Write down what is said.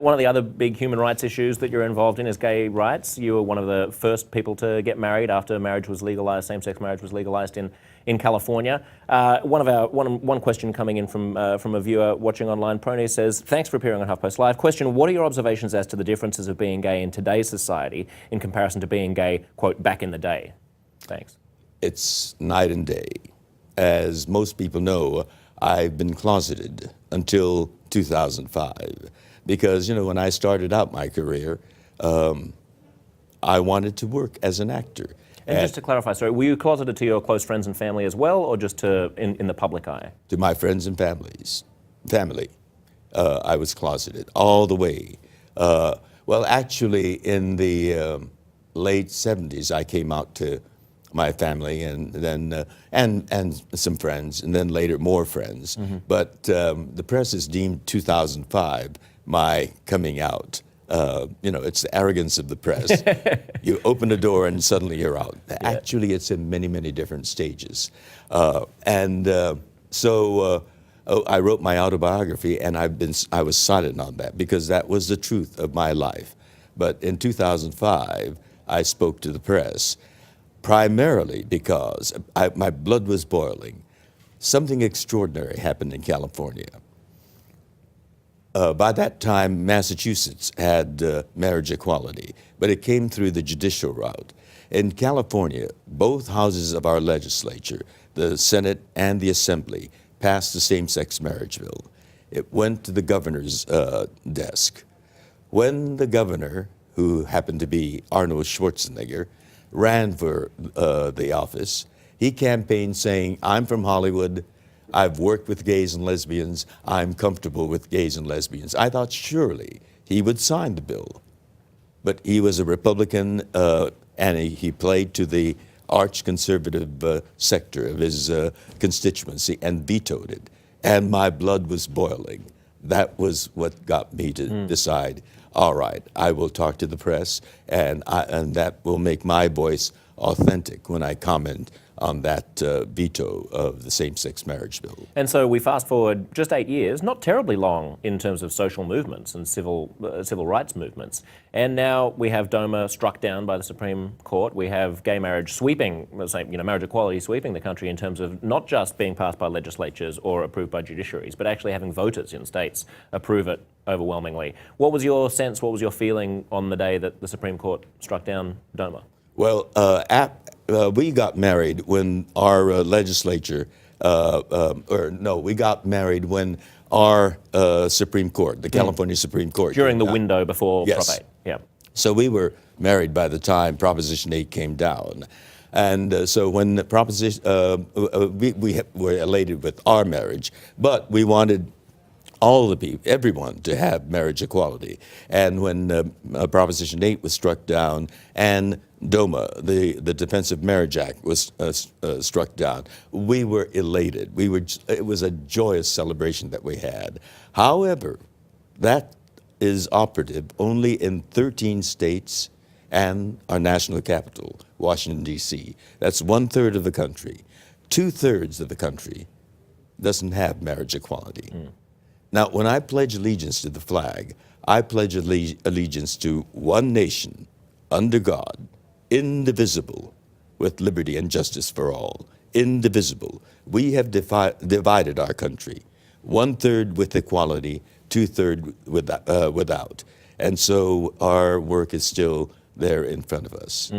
One of the other big human rights issues that you're involved in is gay rights. You were one of the first people to get married after marriage was legalized, same-sex marriage was legalized in California. One question coming in from a viewer watching online, Prony says, thanks for appearing on HuffPost Live. Question, what are your observations as to the differences of being gay in today's society in comparison to being gay, quote, back in the day? Thanks. It's night and day. As most people know, I've been closeted until 2005. Because, you know, when I started out my career, I wanted to work as an actor. And just to clarify, sorry, were you closeted to your close friends and family as well, or just to in the public eye? To my friends and family. I was closeted all the way. Well, actually, in the late 70s, I came out to my family and then and some friends, and then later more friends. Mm-hmm. But the press has deemed 2005 my coming out. You know, it's the arrogance of the press. You open a door and suddenly you're out. Yeah. Actually, it's in many, many different stages. So I wrote my autobiography, and I was silent on that because that was the truth of my life. But in 2005, I spoke to the press, primarily because my blood was boiling. Something extraordinary happened in California. By that time, Massachusetts had marriage equality, but it came through the judicial route. In California, both houses of our legislature, the Senate and the Assembly, passed the same-sex marriage bill. It went to the governor's desk. When the governor, who happened to be Arnold Schwarzenegger, ran for the office, he campaigned saying, I'm from Hollywood, I've worked with gays and lesbians, I'm comfortable with gays and lesbians. I thought surely he would sign the bill. But he was a Republican, and he played to the arch-conservative sector of his constituency and vetoed it. And my blood was boiling. That was what got me to decide, all right, I will talk to the press, and that will make my voice authentic when I comment on that veto of the same-sex marriage bill. And so we fast forward just 8 years, not terribly long in terms of social movements and civil rights movements. And now we have DOMA struck down by the Supreme Court. We have gay marriage sweeping, marriage equality sweeping the country in terms of not just being passed by legislatures or approved by judiciaries, but actually having voters in states approve it overwhelmingly. What was your sense, what was your feeling on the day that the Supreme Court struck down DOMA? Well, we got married when our legislature, we got married when our Supreme Court, the California Supreme Court. During the window before yes. Prop 8, yeah. So we were married by the time Proposition 8 came down. And so when the Proposition, we were elated with our marriage, but we wanted all the people, everyone, to have marriage equality. And when Proposition 8 was struck down and DOMA, the Defense of Marriage Act, was struck down, we were elated. It was a joyous celebration that we had. However, that is operative only in 13 states and our national capital, Washington, D.C. That's 1/3 of the country. 2/3 of the country doesn't have marriage equality. Now, when I pledge allegiance to the flag, I pledge allegiance to one nation, under God, indivisible, with liberty and justice for all. Indivisible. We have divided our country, 1/3 with equality, 2/3 without. And so our work is still there in front of us.